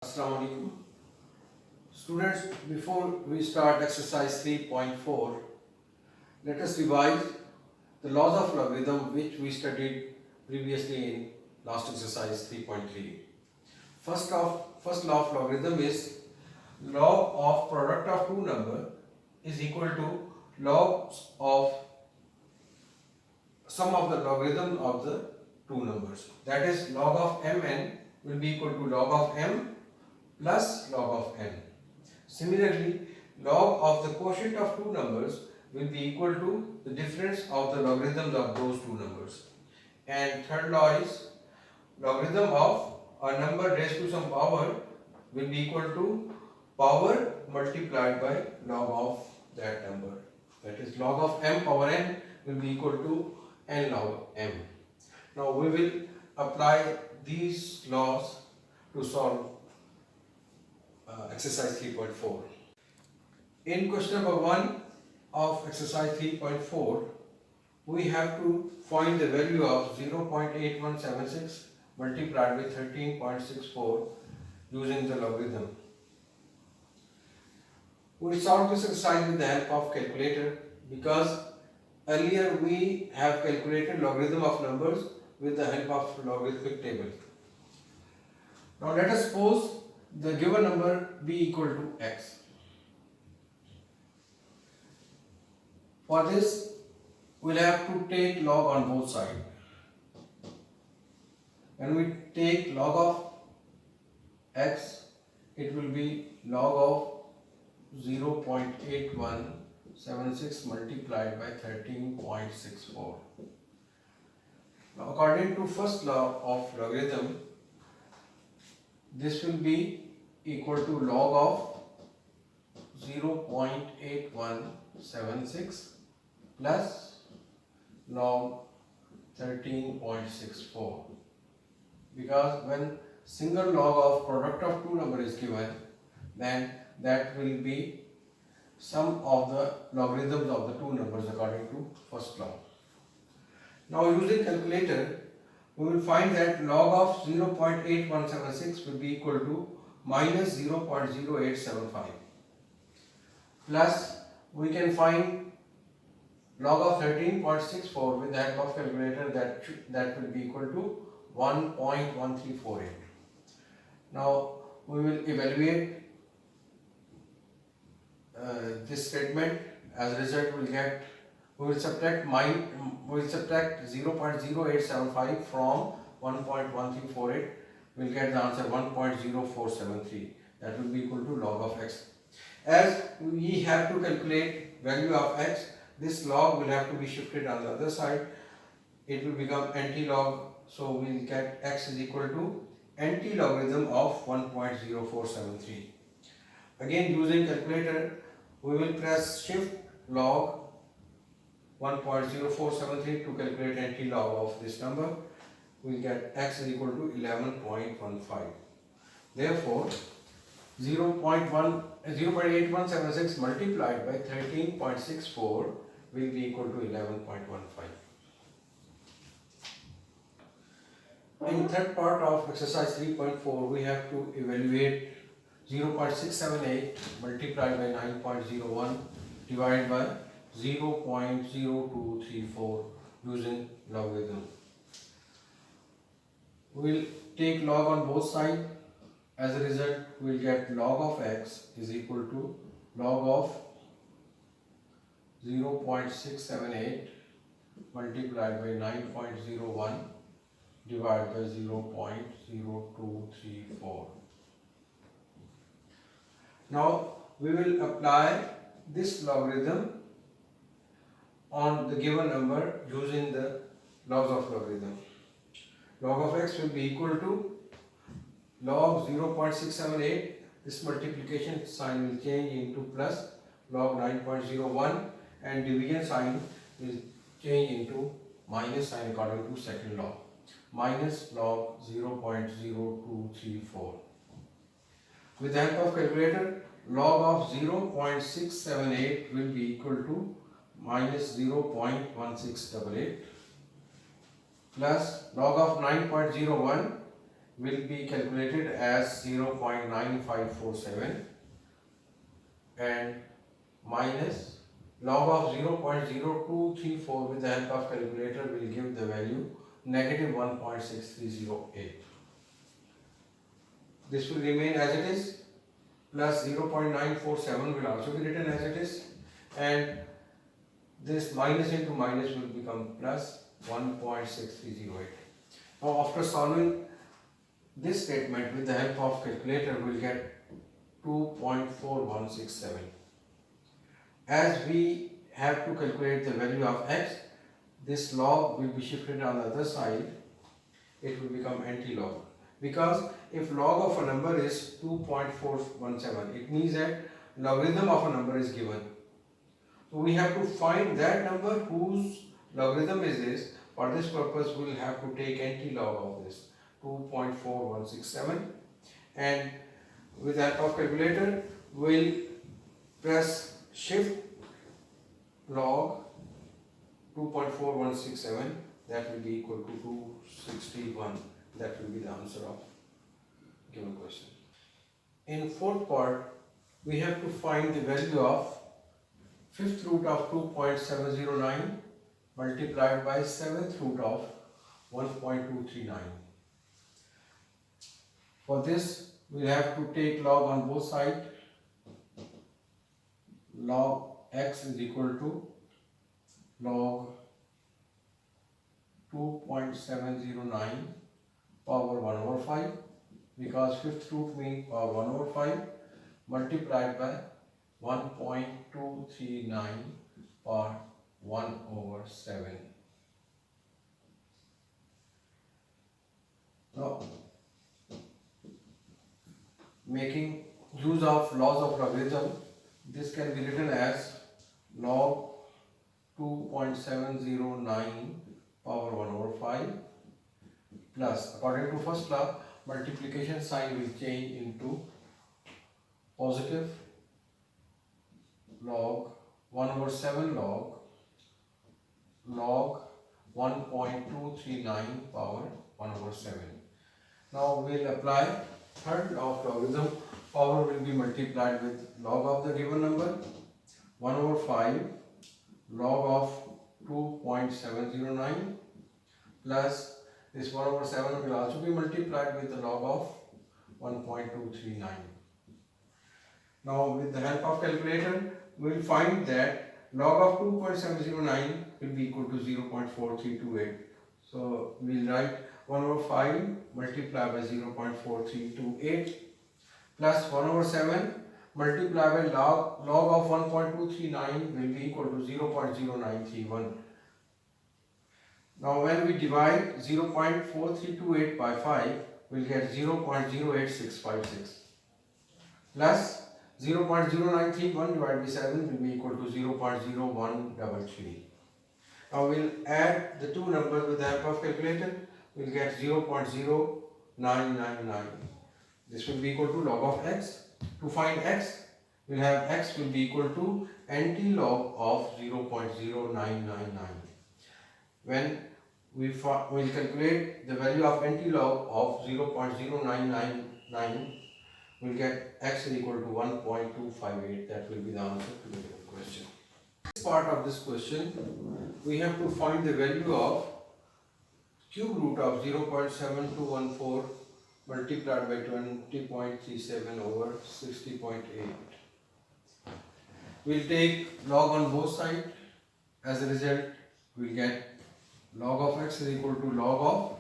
Assalamu alaikum. Students, before we start exercise 3.4, let us revise the laws of logarithm which we studied previously in last exercise 3.3. First law of logarithm is log of product of two number is equal to log of sum of the logarithm of the two numbers. That is, log of mn will be equal to log of m plus log of n. Similarly, log of the quotient of two numbers will be equal to the difference of the logarithms of those two numbers. And third law is logarithm of a number raised to some power will be equal to power multiplied by log of that number. That is, log of m power n will be equal to n log m. Now we will apply these laws to solve exercise 3.4. In question number 1 of exercise 3.4, we have to find the value of 0.8176 multiplied with 13.64 using the logarithm. We solve this exercise with the help of calculator because earlier we have calculated logarithm of numbers with the help of logarithmic table. Now let us suppose the given number be equal to x. For this, we'll have to take log on both sides. When we take log of x, it will be log of 0.8176 multiplied by 13.64. Now, according to first law of logarithm, this will be equal to log of 0.8176 plus log 13.64, because when single log of product of two number is given, then that will be sum of the logarithms of the two numbers according to first law. Now using calculator, we will find that log of 0.8176 will be equal to minus 0.0875 plus we can find log of 13.64 with the help of calculator, that will be equal to 1.1348. Now we will evaluate this statement. As a result, we will subtract 0.0875 from 1.1348. We will get the answer 1.0473. That will be equal to log of x. As we have to calculate value of x, this log will have to be shifted on the other side. It will become anti-log. So we will get x is equal to anti-logarithm of 1.0473. Again, using calculator, we will press shift log 1.0473 to calculate anti-log of this number. We will get x is equal to 11.15. Therefore, 0.8176 multiplied by 13.64 will be equal to 11.15. In third part of exercise 3.4, we have to evaluate 0.678 multiplied by 9.01 divided by 0.0234 using logarithm. We will take log on both sides. As a result, we will get log of x is equal to log of 0.678 multiplied by 9.01 divided by 0.0234. Now we will apply this logarithm on the given number using the laws of logarithm. Log of x will be equal to log 0.678, this multiplication sign will change into plus log 9.01 and division sign will change into minus sign according to second law, minus log 0.0234. With the help of calculator, log of 0.678 will be equal to minus 0.1688 plus log of 9.01 will be calculated as 0.9547 and minus log of 0.0234 with the help of calculator will give the value negative 1.6308. This will remain as it is, plus 0.947 will also be written as it is, and this minus into minus will become plus 1.6308. Now after solving this statement with the help of calculator, we will get 2.4167. As we have to calculate the value of x, this log will be shifted on the other side. It will become anti-log, because if log of a number is 2.417, it means that logarithm of a number is given. So we have to find that number whose logarithm is this. For this purpose, we will have to take anti-log of this 2.4167, and with the help of calculator, we will press shift log 2.4167, that will be equal to 261. That will be the answer of given question. In fourth part, we have to find the value of fifth root of 2.709 multiplied by seventh root of 1.239. For this, we have to take log on both sides. Log x is equal to log 2.709 power 1 over 5, because fifth root means power 1 over 5 multiplied by 1.239 power 1 over 7. Now, making use of laws of logarithm, this can be written as log 2.709 power 1 over 5 plus, according to first law, multiplication sign will change into positive log 1 over 7 log 1.239 power 1 over 7. Now we will apply third law of logarithm. Power will be multiplied with log of the given number 1 over 5 log of 2.709 plus this 1 over 7 will also be multiplied with the log of 1.239. Now with the help of calculator, we will find that log of 2.709 will be equal to 0.4328. So we will write 1 over 5 multiplied by 0.4328 plus 1 over 7 multiplied by log of 1.239 will be equal to 0.0931. Now when we divide 0.4328 by 5, we will get 0.08656 plus 0.0931 divided by 7 will be equal to 0.0133. Now we will add the two numbers with the help of calculator. We will get 0.0999. This will be equal to log of x. To find x, we will have x will be equal to anti-log of 0.0999. When we will calculate the value of anti-log of 0.0999, we will get x is equal to 1.258. That will be the answer to the given question. This part of this question, we have to find the value of cube root of 0.7214 multiplied by 20.37 over 60.8. We will take log on both sides. As a result, we will get log of x is equal to log of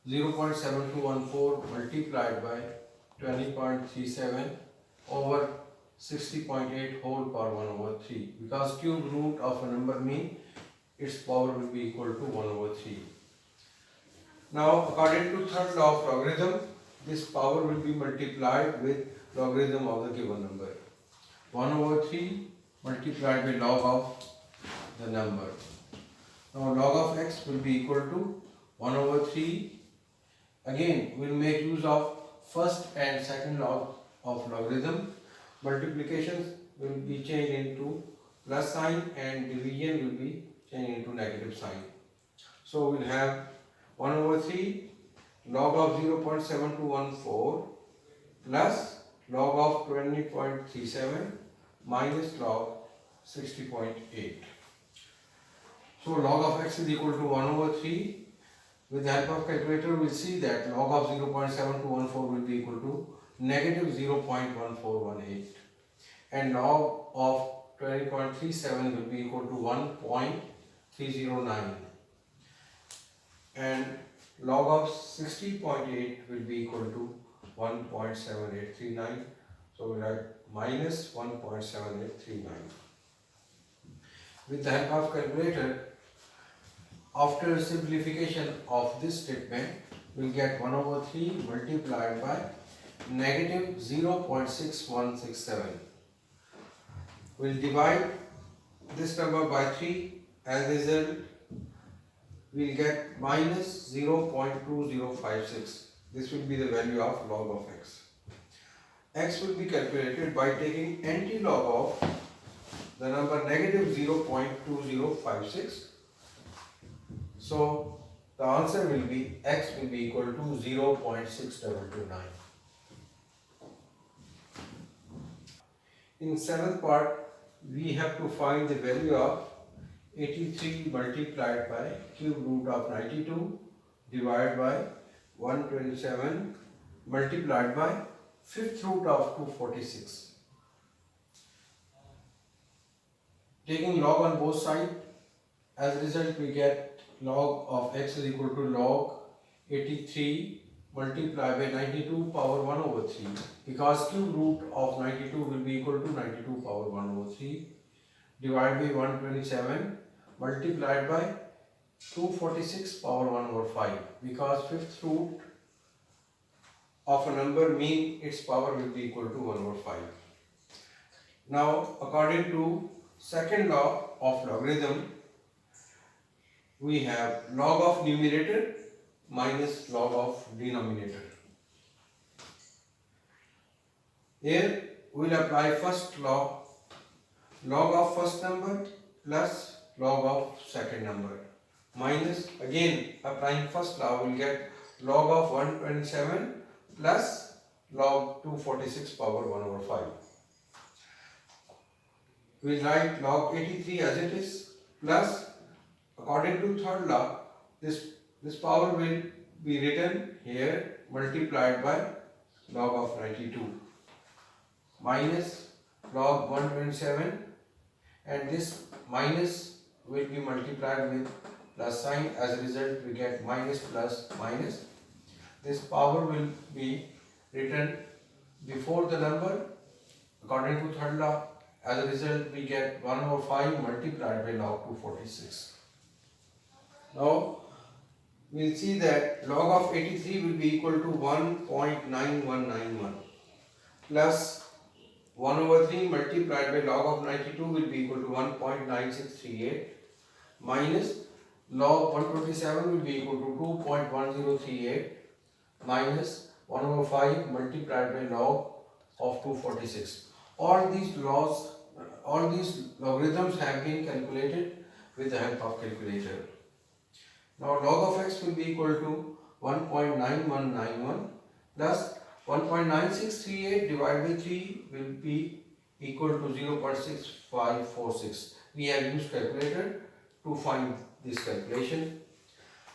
0.7214 multiplied by 20.37 over 60.8 whole power 1 over 3. Because cube root of a number means its power will be equal to 1 over 3. Now according to third law of logarithm, this power will be multiplied with logarithm of the given number. 1 over 3 multiplied by log of the number. Now log of x will be equal to 1 over 3. Again we will make use of first and second law of logarithm. Multiplications will be changed into plus sign and division will be changed into negative sign. So we will have 1 over 3 log of 0.7214 plus log of 20.37 minus log 60.8. So log of x is equal to 1 over 3. With the help of calculator, we will see that log of 0.7214 will be equal to negative 0.1418 and log of 20.37 will be equal to 1.309 and log of 60.8 will be equal to 1.7839. So we write minus 1.7839. With the help of calculator, after simplification of this statement, we will get 1 over 3 multiplied by negative 0.6167. We will divide this number by 3. As a result, we will get minus 0.2056. This will be the value of log of x. X will be calculated by taking anti-log of the number negative 0.2056. So the answer will be x will be equal to 0.6229. In seventh part, we have to find the value of 83 multiplied by cube root of 92 divided by 127 multiplied by fifth root of 246. Taking log on both sides, as a result we get log of x is equal to log 83 multiplied by 92 power 1 over 3, because cube root of 92 will be equal to 92 power 1 over 3 divided by 127 multiplied by 246 power 1 over 5, because fifth root of a number mean its power will be equal to 1 over 5. Now according to second law of logarithm, we have log of numerator minus log of denominator. Here we will apply first law, log of first number plus log of second number, minus again applying first law we will get log of 127 plus log 246 power 1 over 5. We will write log 83 as it is, plus according to third law, this power will be written here multiplied by log of 92 minus log 127, and this minus will be multiplied with plus sign. As a result, we get minus plus minus. This power will be written before the number according to third law. As a result, we get 1 over 5 multiplied by log 246. Now we will see that log of 83 will be equal to 1.9191 plus 1 over 3 multiplied by log of 92 will be equal to 1.9638 minus log 127 will be equal to 2.1038 minus 1 over 5 multiplied by log of 246. All these logarithms have been calculated with the help of calculator. Now log of x will be equal to 1.9191 plus 1.9638 divided by 3 will be equal to 0.6546. We have used calculator to find this calculation.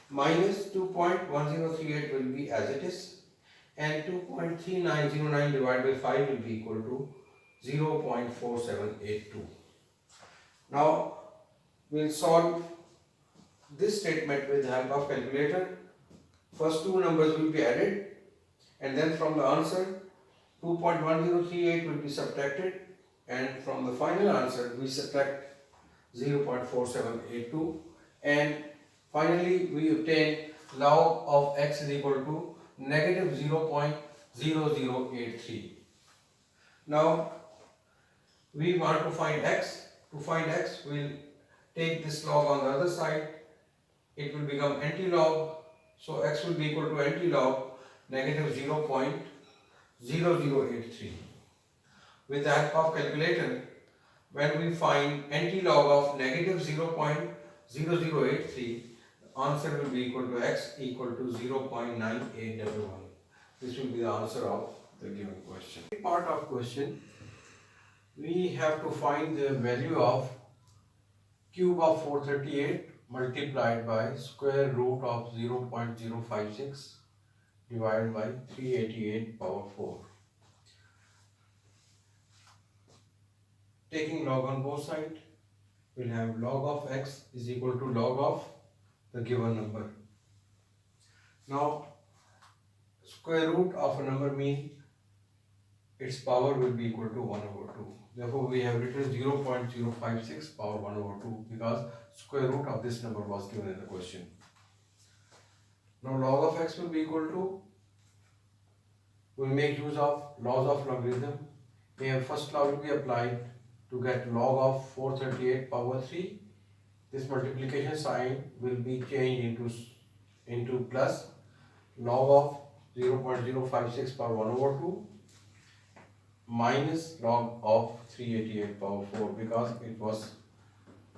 Minus 2.1038 will be as it is, and 2.3909 divided by 5 will be equal to 0.4782. Now we will solve this statement with the help of calculator. First two numbers will be added, and then from the answer 2.1038 will be subtracted, and from the final answer we subtract 0.4782, and finally we obtain log of x is equal to negative 0.0083. Now we want to find x. To find x, we will take this log on the other side. It will become anti-log, so x will be equal to anti-log negative 0.0083. With the help of calculator, when we find anti-log of negative 0.0083, answer will be equal to x equal to 0.9811. This will be the answer of the given question. Part of question, we have to find the value of cube of 438 multiplied by square root of 0.056 divided by 388 power 4. Taking log on both sides, we'll have log of x is equal to log of the given number. Now, square root of a number means its power will be equal to 1 over 2. Therefore, we have written 0.056 power 1 over 2 because square root of this number was given in the question. Now, log of x will be equal to, we'll make use of laws of logarithm. Here, first law will be applied to get log of 438 power 3. This multiplication sign will be changed into plus log of 0.056 power 1 over 2 minus log of 388 power 4 because it was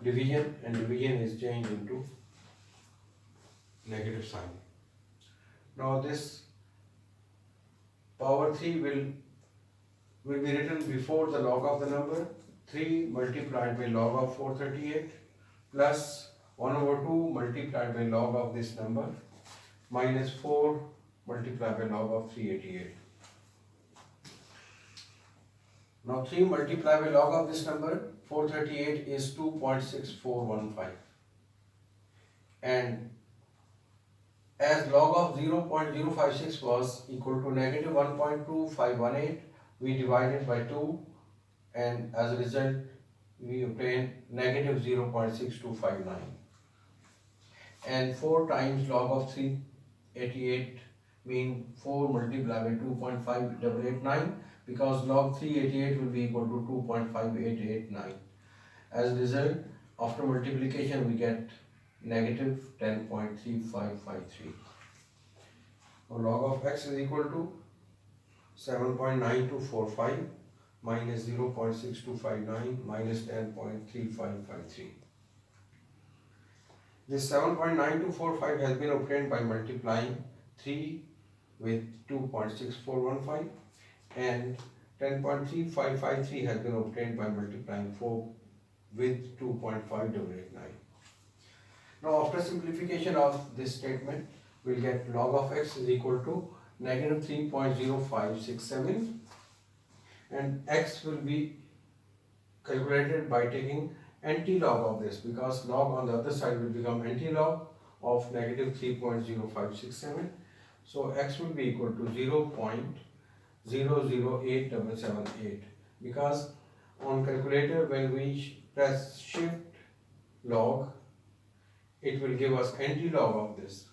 division and division is changed into negative sign. Now this power 3 will be written before the log of the number. 3 multiplied by log of 438 plus 1 over 2 multiplied by log of this number minus 4 multiplied by log of 388. Now 3 multiplied by log of this number 438 is 2.6415, and as log of 0.056 was equal to negative 1.2518, we divided by 2 and as a result we obtained negative 0.6259, and 4 times log of 388 mean 4 multiplied by 2.5889 because log 388 will be equal to 2.5889. As a result, after multiplication we get negative 10.3553. Now log of x is equal to 7.9245 minus 0.6259 minus 10.3553. This 7.9245 has been obtained by multiplying 3 with 2.6415, and 10.3553 has been obtained by multiplying 4 with 2.5889. Now after simplification of this statement, we'll get log of x is equal to negative 3.0567, and x will be calculated by taking anti-log of this because log on the other side will become anti-log of negative 3.0567. So x will be equal to 0.008778 because on calculator when we press shift log, it will give us anti-log of this.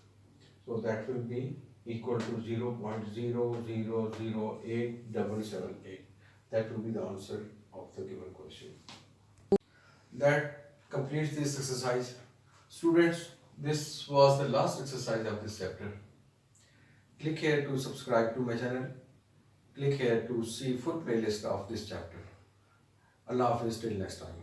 So that will be equal to 0.0008778. That will be the answer of the given question. That completes this exercise. Students, this was the last exercise of this chapter. Click here to subscribe to my channel. Click here to see full playlist of this chapter. Allah Hafiz till next time.